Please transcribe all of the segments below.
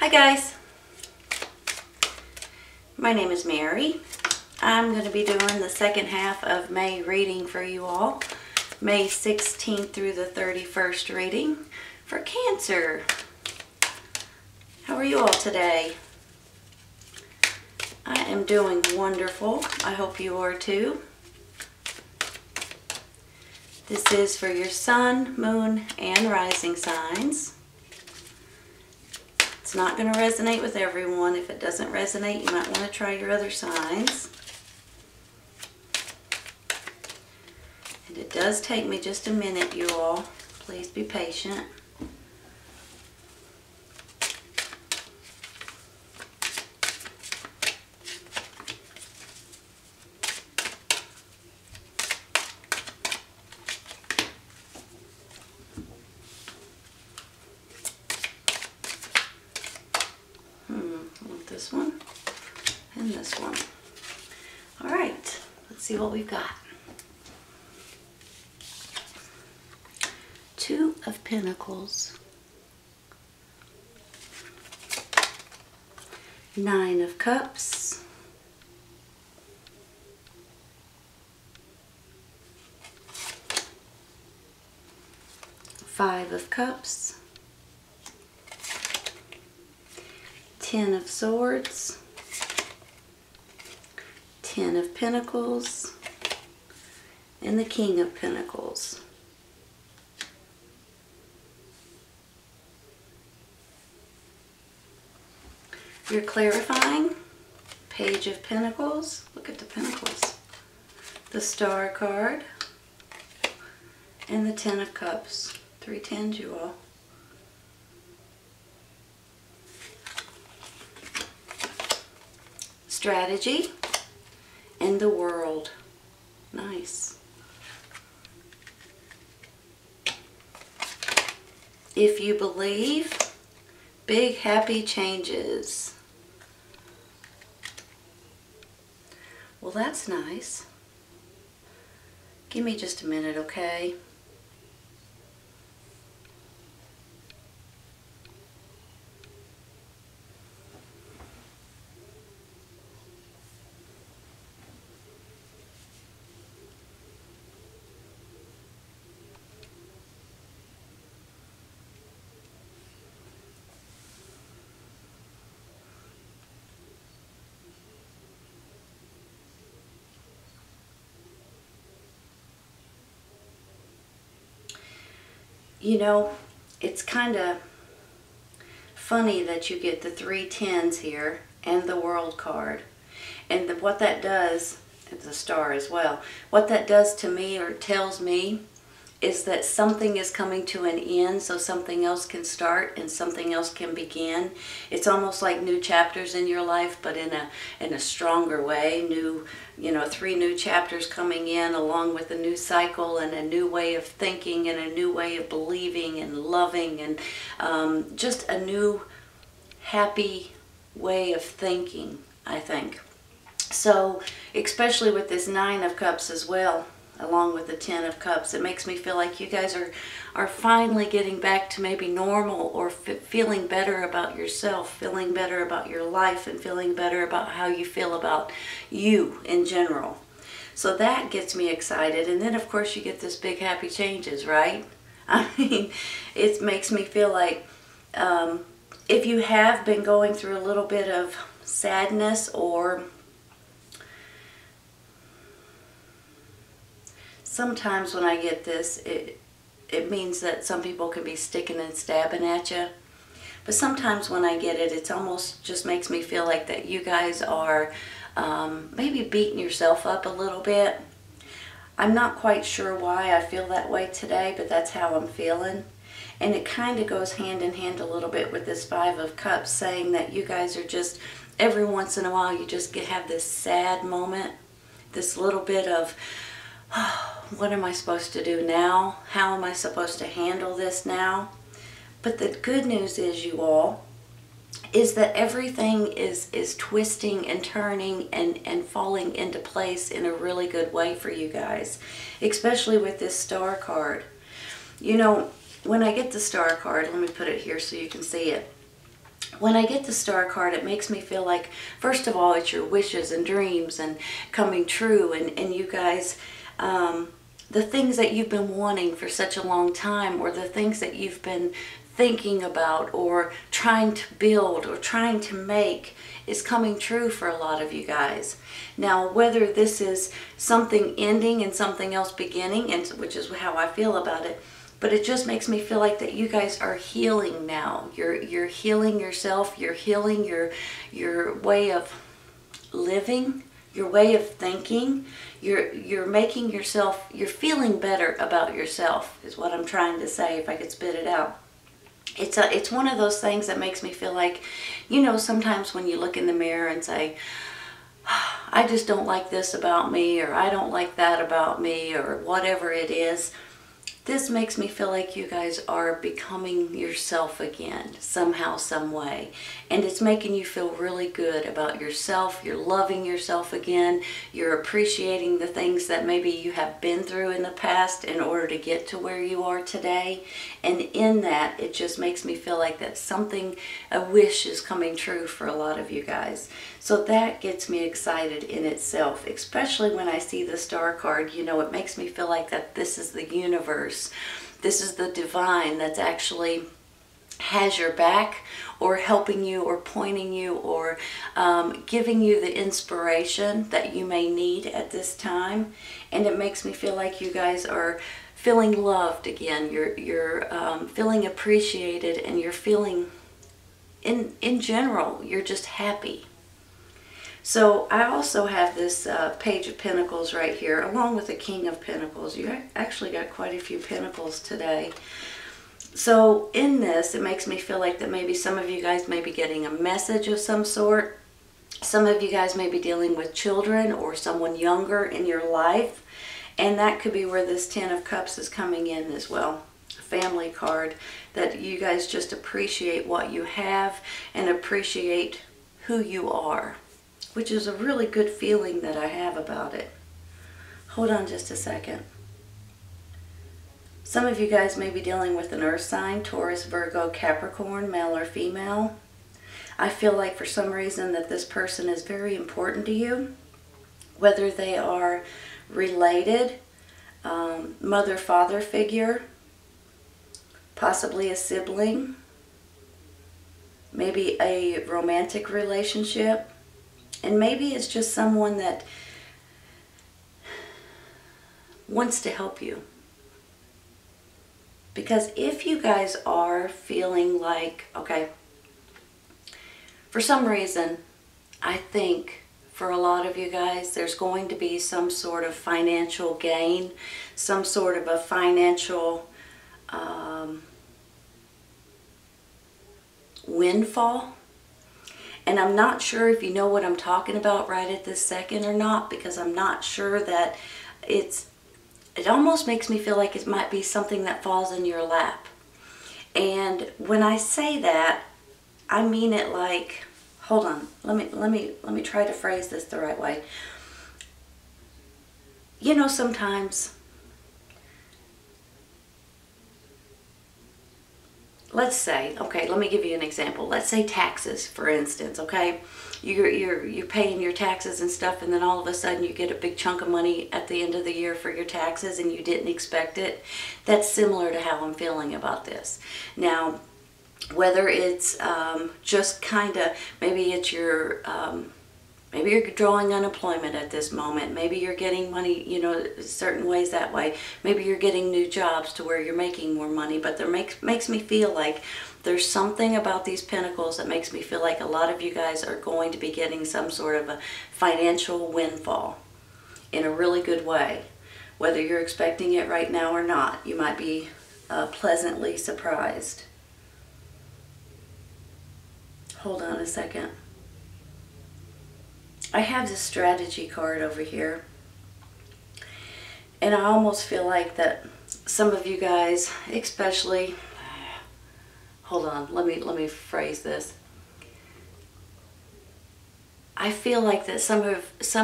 Hi guys, my name is Mary. I'm going to be doing the second half of May reading for you all. May 16th through the 31st reading for Cancer. How are you all today? I am doing wonderful. I hope you are too. This is for your sun, moon, and rising signs. It's not going to resonate with everyone. If it doesn't resonate, you might want to try your other signs. And it does take me just a minute, you all. Please be patient. This one and this one. All right, let's see what we've got. Two of Pentacles, Nine of Cups, Five of Cups, Ten of Swords, Ten of Pentacles, and the King of Pentacles. You're clarifying, Page of Pentacles, look at the Pentacles, the Star card, and the Ten of Cups. 3 tens, you all. Strategy and the World. Nice. If you believe, big happy changes. Well, that's nice. Give me just a minute, okay? You know, it's kind of funny that you get the 3 tens here and the World card. And what that does, it's a star as well, what that does to me or tells me is that something is coming to an end, so something else can start and something else can begin. It's almost like new chapters in your life, but in a stronger way. New, 3 new chapters coming in along with a new cycle and a new way of thinking and a new way of believing and loving and just a new happy way of thinking, I think. So, especially with this 9 of Cups as well, along with the 10 of Cups, it makes me feel like you guys are finally getting back to maybe normal or feeling better about yourself, feeling better about your life, and feeling better about how you feel about you in general. So that gets me excited. And then, of course, you get this big happy changes, right? I mean, it makes me feel like if you have been going through a little bit of sadness or sometimes when I get this, it means that some people can be sticking and stabbing at you. But sometimes when I get it, it's almost just makes me feel like that you guys are maybe beating yourself up a little bit. I'm not quite sure why I feel that way today, but that's how I'm feeling. And it kind of goes hand in hand a little bit with this 5 of Cups, saying that you guys are just, every once in a while, you just have this sad moment, this little bit of, what am I supposed to do now? How am I supposed to handle this now? But the good news is, you all, is that everything is twisting and turning and falling into place in a really good way for you guys, especially with this Star card. You know, when I get the Star card, let me put it here so you can see it. when I get the Star card, it makes me feel like, first of all, it's your wishes and dreams and coming true, and you guys, the things that you've been wanting for such a long time, or the things that you've been thinking about or trying to build or trying to make, is coming true for a lot of you guys. Now, whether this is something ending and something else beginning, and which is how I feel about it, but it just makes me feel like that you guys are healing now. You're healing yourself. You're healing your way of living, your way of thinking. You're making yourself. You're feeling better about yourself, is what I'm trying to say. If I could spit it out. It's one of those things that makes me feel like, you know, sometimes when you look in the mirror and say, I just don't like this about me, or I don't like that about me, or whatever it is. This makes me feel like you guys are becoming yourself again, somehow, some way. And it's making you feel really good about yourself. You're loving yourself again. You're appreciating the things that maybe you have been through in the past in order to get to where you are today. And in that, it just makes me feel like that something, a wish is coming true for a lot of you guys. So that gets me excited in itself, especially when I see the Star card. You know, it makes me feel like that this is the universe. This is the divine that's actually has your back, or helping you, or pointing you, or giving you the inspiration that you may need at this time. And it makes me feel like you guys are feeling loved again. You're feeling appreciated, and you're feeling, in general, you're just happy. So I also have this Page of Pentacles right here, along with the King of Pentacles. You actually got quite a few Pentacles today. So in this, it makes me feel like that maybe some of you guys may be getting a message of some sort. Some of you guys may be dealing with children or someone younger in your life. And that could be where this Ten of Cups is coming in as well. Family card, that you guys just appreciate what you have and appreciate who you are, which is a really good feeling that I have about it. Hold on just a second. Some of you guys may be dealing with an earth sign, Taurus, Virgo, Capricorn, male or female. I feel like for some reason that this person is very important to you, whether they are related, mother-father figure, possibly a sibling, maybe a romantic relationship, and maybe it's just someone that wants to help you. Because if you guys are feeling like, okay, for some reason, I think for a lot of you guys, there's going to be some sort of financial gain, some sort of a financial windfall. And I'm not sure if you know what I'm talking about right at this second or not, because I'm not sure that it almost makes me feel like it might be something that falls in your lap. And when I say that, I mean it like, hold on, let me try to phrase this the right way. You know, sometimes, let's say, okay, let me give you an example. Let's say taxes, for instance, okay? You're paying your taxes and stuff, and then all of a sudden you get a big chunk of money at the end of the year for your taxes and you didn't expect it. That's similar to how I'm feeling about this. Now, whether it's just kind of, maybe it's your, maybe you're drawing unemployment at this moment. Maybe you're getting money, you know, certain ways that way. Maybe you're getting new jobs to where you're making more money. But there makes me feel like there's something about these pentacles that makes me feel like a lot of you guys are going to be getting some sort of a financial windfall in a really good way. Whether you're expecting it right now or not, you might be pleasantly surprised. Hold on a second. I have this strategy card over here, and I almost feel like that some of you guys, especially, hold on, let me phrase this. I feel like that some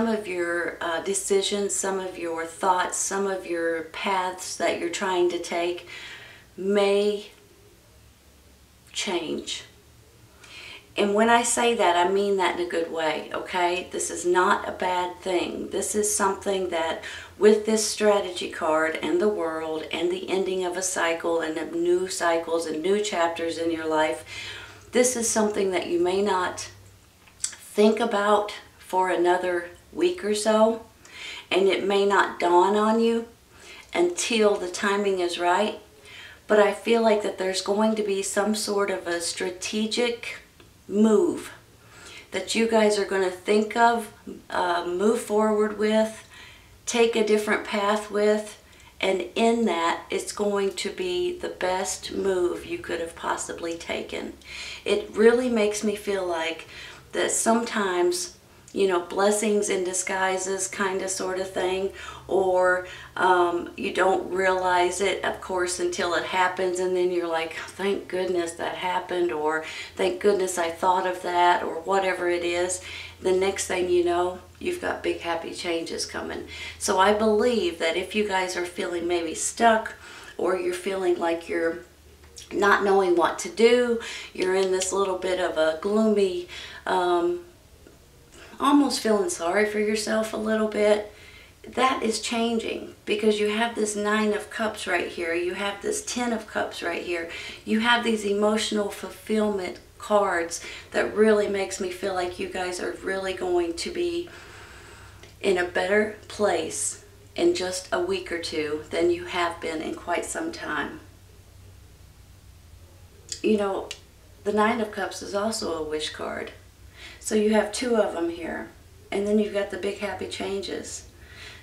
of your decisions, some of your thoughts, some of your paths that you're trying to take may change. And when I say that, I mean that in a good way, okay? This is not a bad thing. This is something that, with this strategy card and the world and the ending of a cycle and of new cycles and new chapters in your life, this is something that you may not think about for another week or so, and it may not dawn on you until the timing is right. But I feel like that there's going to be some sort of a strategic move that you guys are going to think of, move forward with, take a different path with, and in that, it's going to be the best move you could have possibly taken. It really makes me feel like that sometimes, you know, blessings in disguises kind of sort of thing, or you don't realize it, of course, until it happens, and then you're like, thank goodness that happened, or thank goodness I thought of that, or whatever it is. The next thing you know, you've got big happy changes coming. So I believe that if you guys are feeling maybe stuck, or you're feeling like you're not knowing what to do, you're in this little bit of a gloomy, almost feeling sorry for yourself a little bit, that is changing, because you have this 9 of Cups right here, you have this 10 of Cups right here, you have these emotional fulfillment cards that really makes me feel like you guys are really going to be in a better place in just a week or two than you have been in quite some time. You know, the 9 of Cups is also a wish card. So you have 2 of them here, and then you've got the big happy changes.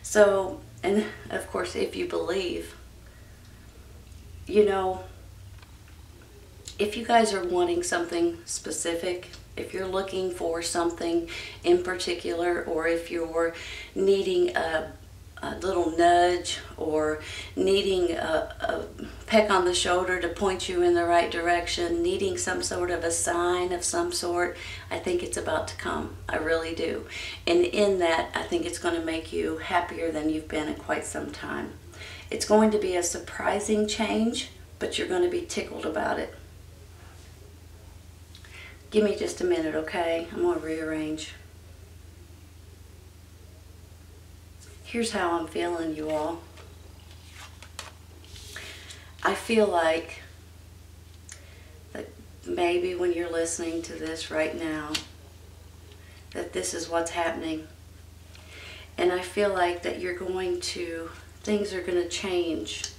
So, and of course, if you believe, you know, if you guys are wanting something specific, if you're looking for something in particular, or if you're needing a little nudge, or needing a peck on the shoulder to point you in the right direction, needing some sort of a sign of some sort, I think it's about to come. I really do. And in that, I think it's going to make you happier than you've been in quite some time. It's going to be a surprising change, but you're going to be tickled about it. Give me just a minute, okay? I'm going to rearrange. Here's how I'm feeling, you all. I feel like that maybe when you're listening to this right now, that this is what's happening. And I feel like that you're going to, things are going to change.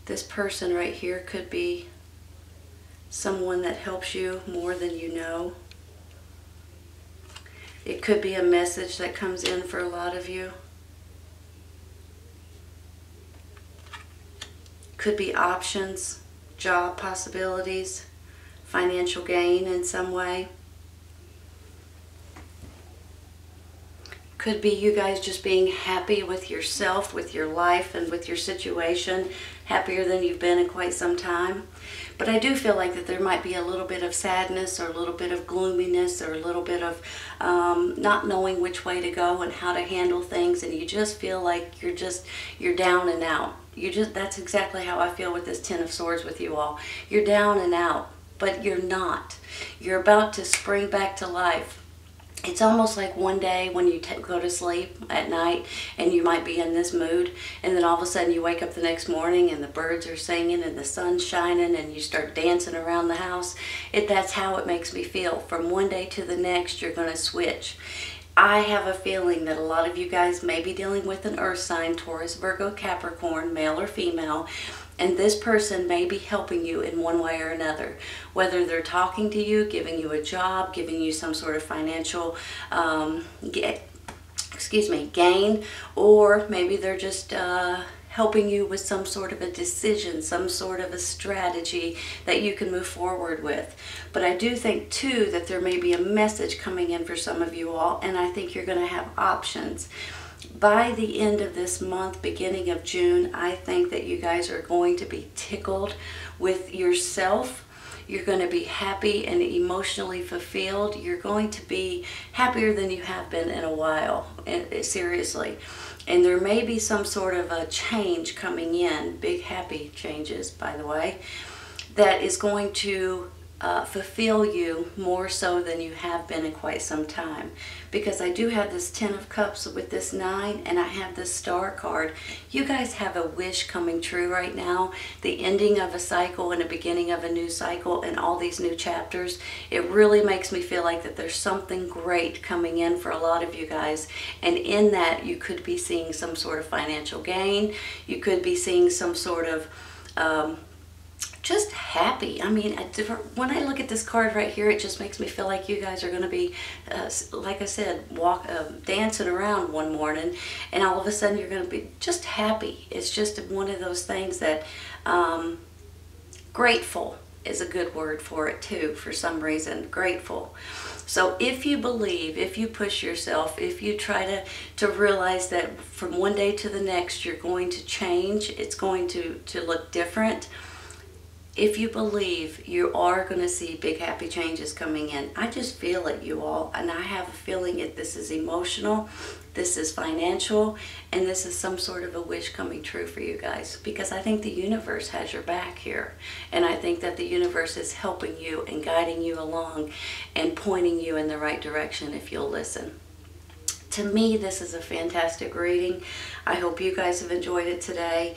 This person right here could be someone that helps you more than you know. It could be a message that comes in for a lot of you. Could be options, job possibilities, financial gain in some way. Could be you guys just being happy with yourself, with your life, and with your situation, happier than you've been in quite some time. But I do feel like that there might be a little bit of sadness, or a little bit of gloominess, or a little bit of not knowing which way to go and how to handle things, and you just feel like you're down and out. That's exactly how I feel with this 10 of Swords with you all. You're down and out, but you're not. You're about to spring back to life. It's almost like one day when you go to sleep at night and you might be in this mood, and then all of a sudden you wake up the next morning and the birds are singing and the sun's shining and you start dancing around the house. That's how it makes me feel. From one day to the next, you're going to switch. I have a feeling that a lot of you guys may be dealing with an earth sign, Taurus, Virgo, Capricorn, male or female, and this person may be helping you in one way or another. Whether they're talking to you, giving you a job, giving you some sort of financial gain, or maybe they're just helping you with some sort of a decision, some sort of a strategy that you can move forward with. But I do think too that there may be a message coming in for some of you all, and I think you're going to have options. By the end of this month, beginning of June, I think that you guys are going to be tickled with yourself. You're going to be happy and emotionally fulfilled. You're going to be happier than you have been in a while, seriously. And there may be some sort of a change coming in, big happy changes, by the way, that is going to fulfill you more so than you have been in quite some time. Because I do have this 10 of Cups with this 9, and I have this Star card. You guys have a wish coming true right now. The ending of a cycle and the beginning of a new cycle and all these new chapters. It really makes me feel like that there's something great coming in for a lot of you guys. And in that, you could be seeing some sort of financial gain. You could be seeing some sort of just happy. I mean, when I look at this card right here, it just makes me feel like you guys are going to be, like I said, dancing around one morning, and all of a sudden you're going to be just happy. It's just one of those things that grateful is a good word for it too, for some reason. Grateful. So if you believe, if you push yourself, if you try to realize that from one day to the next you're going to change, it's going to look different. If you believe, you are going to see big happy changes coming in. I just feel it, you all, and I have a feeling this is emotional, this is financial, and this is some sort of a wish coming true for you guys, because I think the universe has your back here, and I think that the universe is helping you and guiding you along and pointing you in the right direction if you'll listen. To me, this is a fantastic reading. I hope you guys have enjoyed it today.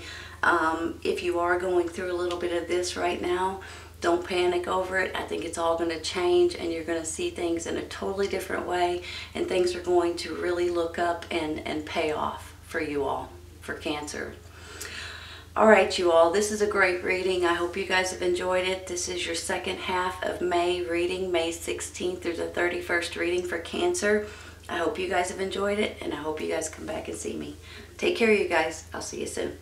If you are going through a little bit of this right now, don't panic over it. I think it's all going to change, and you're going to see things in a totally different way, and things are going to really look up and pay off for you all, for Cancer. All right, you all, this is a great reading. I hope you guys have enjoyed it. This is your second half of May reading, May 16th through the 31st reading for Cancer. I hope you guys have enjoyed it, and I hope you guys come back and see me. Take care, you guys. I'll see you soon.